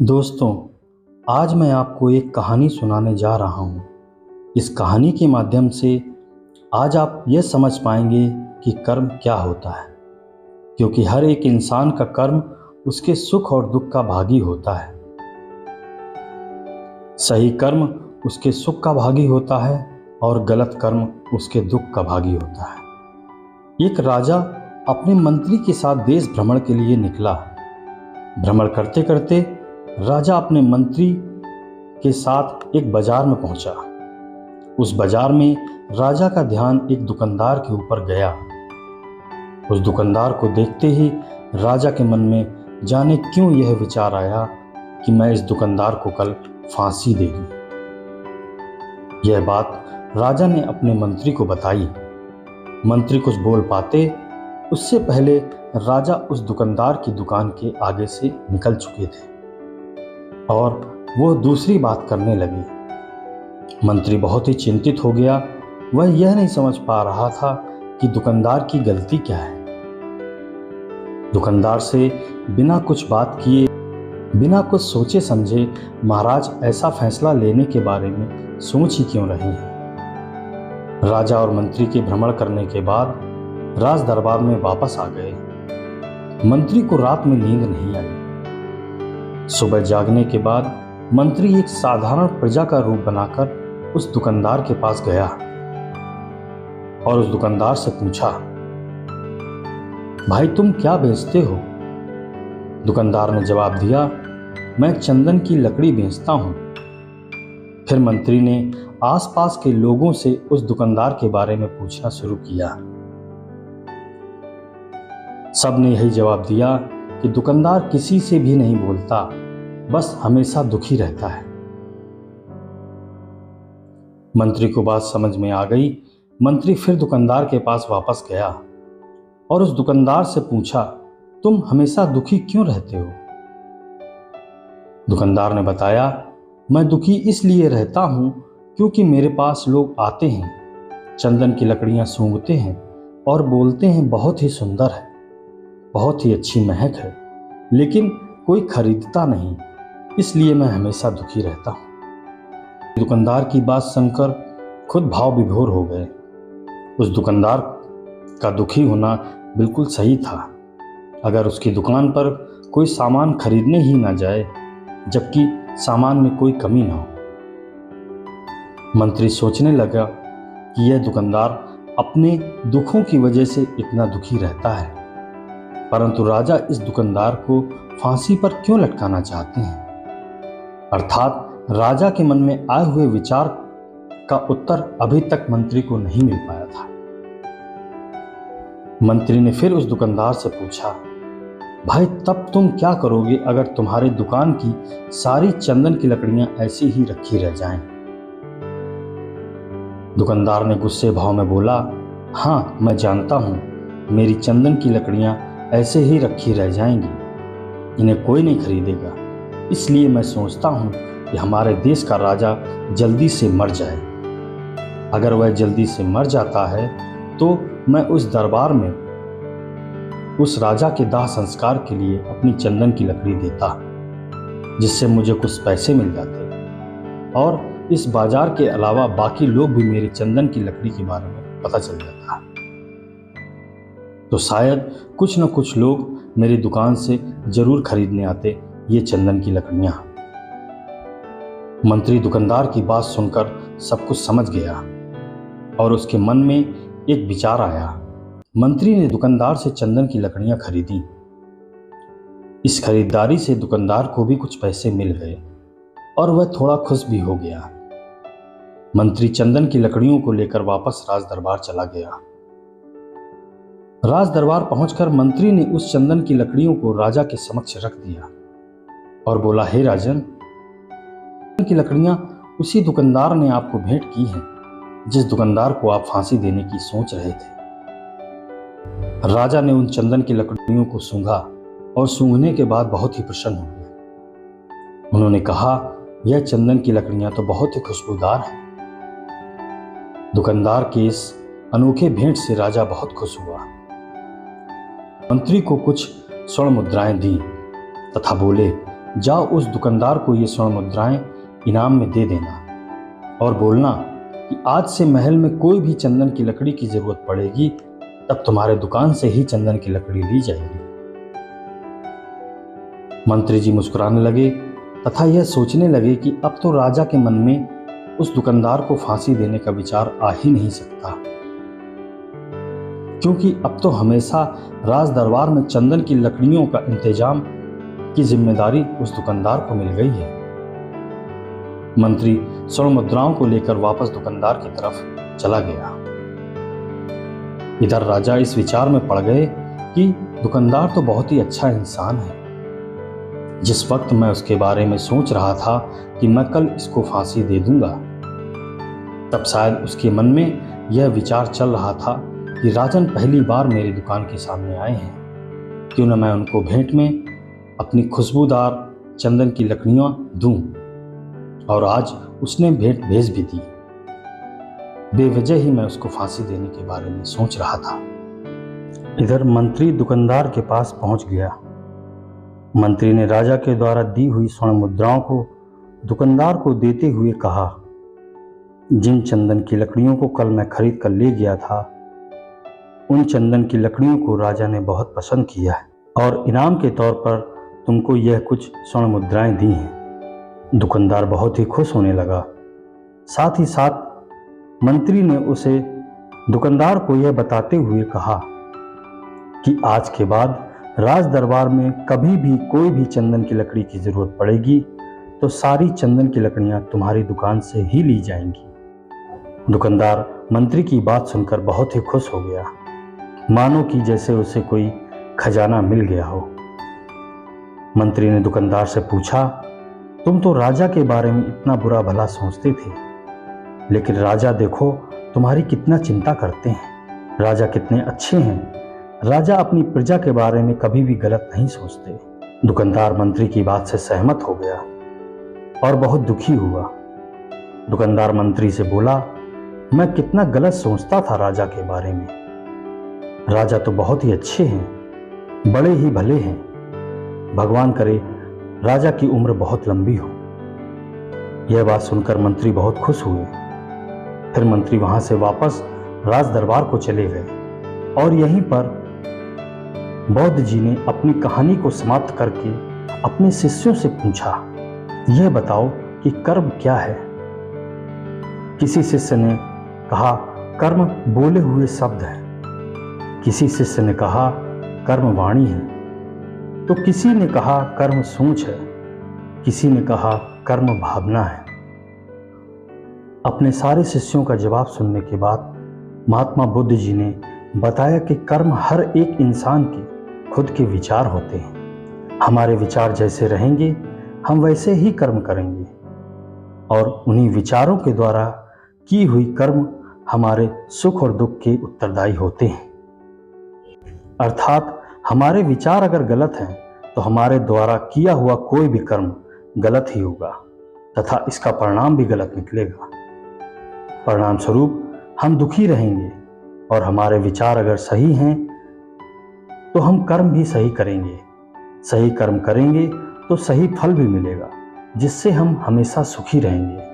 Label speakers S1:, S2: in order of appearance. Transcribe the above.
S1: दोस्तों, आज मैं आपको एक कहानी सुनाने जा रहा हूँ। इस कहानी के माध्यम से आज आप यह समझ पाएंगे कि कर्म क्या होता है, क्योंकि हर एक इंसान का कर्म उसके सुख और दुख का भागी होता है। सही कर्म उसके सुख का भागी होता है और गलत कर्म उसके दुख का भागी होता है। एक राजा अपने मंत्री के साथ देश भ्रमण के लिए निकला। भ्रमण करते करते राजा अपने मंत्री के साथ एक बाजार में पहुंचा। उस बाजार में राजा का ध्यान एक दुकानदार के ऊपर गया। उस दुकानदार को देखते ही राजा के मन में जाने क्यों यह विचार आया कि मैं इस दुकानदार को कल फांसी दे दूं। यह बात राजा ने अपने मंत्री को बताई। मंत्री कुछ बोल पाते उससे पहले राजा उस दुकानदार की दुकान के आगे से निकल चुके थे और वो दूसरी बात करने लगे। मंत्री बहुत ही चिंतित हो गया। वह यह नहीं समझ पा रहा था कि दुकानदार की गलती क्या है। दुकानदार से बिना कुछ बात किए, बिना कुछ सोचे समझे महाराज ऐसा फैसला लेने के बारे में सोच ही क्यों रहे हैं। राजा और मंत्री के भ्रमण करने के बाद राज दरबार में वापस आ गए। मंत्री को रात में नींद नहीं आई। सुबह जागने के बाद मंत्री एक साधारण प्रजा का रूप बनाकर उस दुकानदार के पास गया और उस दुकानदार से पूछा, भाई तुम क्या बेचते हो? दुकानदार ने जवाब दिया, मैं चंदन की लकड़ी बेचता हूं। फिर मंत्री ने आसपास के लोगों से उस दुकानदार के बारे में पूछना शुरू किया। सब ने यही जवाब दिया कि दुकानदार किसी से भी नहीं बोलता, बस हमेशा दुखी रहता है। मंत्री को बात समझ में आ गई। मंत्री फिर दुकानदार के पास वापस गया और उस दुकानदार से पूछा, तुम हमेशा दुखी क्यों रहते हो? दुकानदार ने बताया, मैं दुखी इसलिए रहता हूं क्योंकि मेरे पास लोग आते हैं, चंदन की लकड़ियां सूंघते हैं और बोलते हैं बहुत ही सुंदर है, बहुत ही अच्छी महक है, लेकिन कोई खरीदता नहीं, इसलिए मैं हमेशा दुखी रहता हूं। दुकानदार की बात सुनकर खुद भाव विभोर हो गए। उस दुकानदार का दुखी होना बिल्कुल सही था। अगर उसकी दुकान पर कोई सामान खरीदने ही ना जाए, जबकि सामान में कोई कमी ना हो। मंत्री सोचने लगा कि यह दुकानदार अपने दुखों की वजह से इतना दुखी रहता है, परंतु राजा इस दुकानदार को फांसी पर क्यों लटकाना चाहते हैं? अर्थात राजा के मन में आए हुए विचार का उत्तर अभी तक मंत्री को नहीं मिल पाया था। मंत्री ने फिर उस दुकानदार से पूछा, भाई तब तुम क्या करोगे अगर तुम्हारी दुकान की सारी चंदन की लकड़ियां ऐसी ही रखी रह जाएं? दुकानदार ने गुस्से भाव में बोला, हाँ मैं जानता हूं, मेरी चंदन की लकड़ियां ऐसे ही रखी रह जाएंगी, इन्हें कोई नहीं खरीदेगा। इसलिए मैं सोचता हूं कि हमारे देश का राजा जल्दी से मर जाए। अगर वह जल्दी से मर जाता है तो मैं उस दरबार में उस राजा के दाह संस्कार के लिए अपनी चंदन की लकड़ी देता, जिससे मुझे कुछ पैसे मिल जाते और इस बाजार के अलावा बाकी लोग भी मेरी चंदन की लकड़ी के बारे में पता चल जाता, तो शायद कुछ न कुछ लोग मेरी दुकान से जरूर खरीदने आते ये चंदन की लकड़ियां। मंत्री दुकानदार की बात सुनकर सब कुछ समझ गया और उसके मन में एक विचार आया। मंत्री ने दुकानदार से चंदन की लकड़ियां खरीदी। इस खरीदारी से दुकानदार को भी कुछ पैसे मिल गए और वह थोड़ा खुश भी हो गया। मंत्री चंदन की लकड़ियों को लेकर वापस राज दरबार चला गया। राज दरबार पहुंचकर मंत्री ने उस चंदन की लकड़ियों को राजा के समक्ष रख दिया और बोला, हे राजन, चंदन की लकड़ियां उसी दुकानदार ने आपको भेंट की हैं जिस दुकानदार को आप फांसी देने की सोच रहे थे। राजा ने उन चंदन की लकड़ियों को सूंघा और सूंघने के बाद बहुत ही प्रसन्न हो गए। उन्होंने कहा, यह चंदन की लकड़ियां तो बहुत ही खुशबूदार हैं। दुकानदार के इस अनोखे भेंट से राजा बहुत खुश हुआ। मंत्री को कुछ स्वर्ण मुद्राएं दी तथा बोले, जाओ उस दुकानदार को ये स्वर्ण मुद्राएं इनाम में दे देना और बोलना कि आज से महल में कोई भी चंदन की लकड़ी की जरूरत पड़ेगी तब तुम्हारे दुकान से ही चंदन की लकड़ी ली जाएगी। मंत्री जी मुस्कुराने लगे तथा यह सोचने लगे कि अब तो राजा के मन में उस दुकानदार को फांसी देने का विचार आ ही नहीं सकता, क्योंकि अब तो हमेशा राज दरबार में चंदन की लकड़ियों का इंतजाम की जिम्मेदारी उस दुकानदार को मिल गई है। मंत्री स्वर्ण मुद्राओं को लेकर वापस दुकानदार की तरफ चला गया। इधर राजा इस विचार में पड़ गए कि दुकानदार तो बहुत ही अच्छा इंसान है। जिस वक्त मैं उसके बारे में सोच रहा था कि मैं कल इसको फांसी दे दूंगा, तब शायद उसके मन में यह विचार चल रहा था कि राजन पहली बार मेरी दुकान के सामने आए हैं, क्यों न मैं उनको भेंट में अपनी खुशबूदार चंदन की लकड़ियां दूं। और आज उसने भेंट भेज भी दी। बेवजह ही मैं उसको फांसी देने के बारे में सोच रहा था। इधर मंत्री दुकानदार के पास पहुंच गया। मंत्री ने राजा के द्वारा दी हुई स्वर्ण मुद्राओं को दुकानदार को देते हुए कहा, जिन चंदन की लकड़ियों को कल मैं खरीद कर ले गया था, उन चंदन की लकड़ियों को राजा ने बहुत पसंद किया है और इनाम के तौर पर तुमको यह कुछ स्वर्ण मुद्राएं दी हैं। दुकानदार बहुत ही खुश होने लगा। साथ ही साथ मंत्री ने उसे दुकानदार को यह बताते हुए कहा कि आज के बाद राज दरबार में कभी भी कोई भी चंदन की लकड़ी की जरूरत पड़ेगी तो सारी चंदन की लकड़ियां तुम्हारी दुकान से ही ली जाएंगी। दुकानदार मंत्री की बात सुनकर बहुत ही खुश हो गया, मानो कि जैसे उसे कोई खजाना मिल गया हो। मंत्री ने दुकानदार से पूछा, तुम तो राजा के बारे में इतना बुरा भला सोचते थे, लेकिन राजा देखो तुम्हारी कितना चिंता करते हैं। राजा कितने अच्छे हैं। राजा अपनी प्रजा के बारे में कभी भी गलत नहीं सोचते। दुकानदार मंत्री की बात से सहमत हो गया और बहुत दुखी हुआ। दुकानदार मंत्री से बोला, मैं कितना गलत सोचता था राजा के बारे में। राजा तो बहुत ही अच्छे हैं, बड़े ही भले हैं। भगवान करे राजा की उम्र बहुत लंबी हो। यह बात सुनकर मंत्री बहुत खुश हुए। फिर मंत्री वहां से वापस राज दरबार को चले गए और यहीं पर बौद्ध जी ने अपनी कहानी को समाप्त करके अपने शिष्यों से पूछा, यह बताओ कि कर्म क्या है। किसी शिष्य ने कहा, कर्म बोले हुए शब्द है। किसी शिष्य ने कहा, कर्म वाणी है। तो किसी ने कहा कर्म सोच है। किसी ने कहा कर्म भावना है। अपने सारे शिष्यों का जवाब सुनने के बाद महात्मा बुद्ध जी ने बताया कि कर्म हर एक इंसान के खुद के विचार होते हैं। हमारे विचार जैसे रहेंगे हम वैसे ही कर्म करेंगे और उन्हीं विचारों के द्वारा की हुई कर्म हमारे सुख और दुख के उत्तरदायी होते हैं। अर्थात हमारे विचार अगर गलत हैं तो हमारे द्वारा किया हुआ कोई भी कर्म गलत ही होगा तथा इसका परिणाम भी गलत निकलेगा। परिणाम स्वरूप हम दुखी रहेंगे और हमारे विचार अगर सही हैं तो हम कर्म भी सही करेंगे। सही कर्म करेंगे तो सही फल भी मिलेगा, जिससे हम हमेशा सुखी रहेंगे।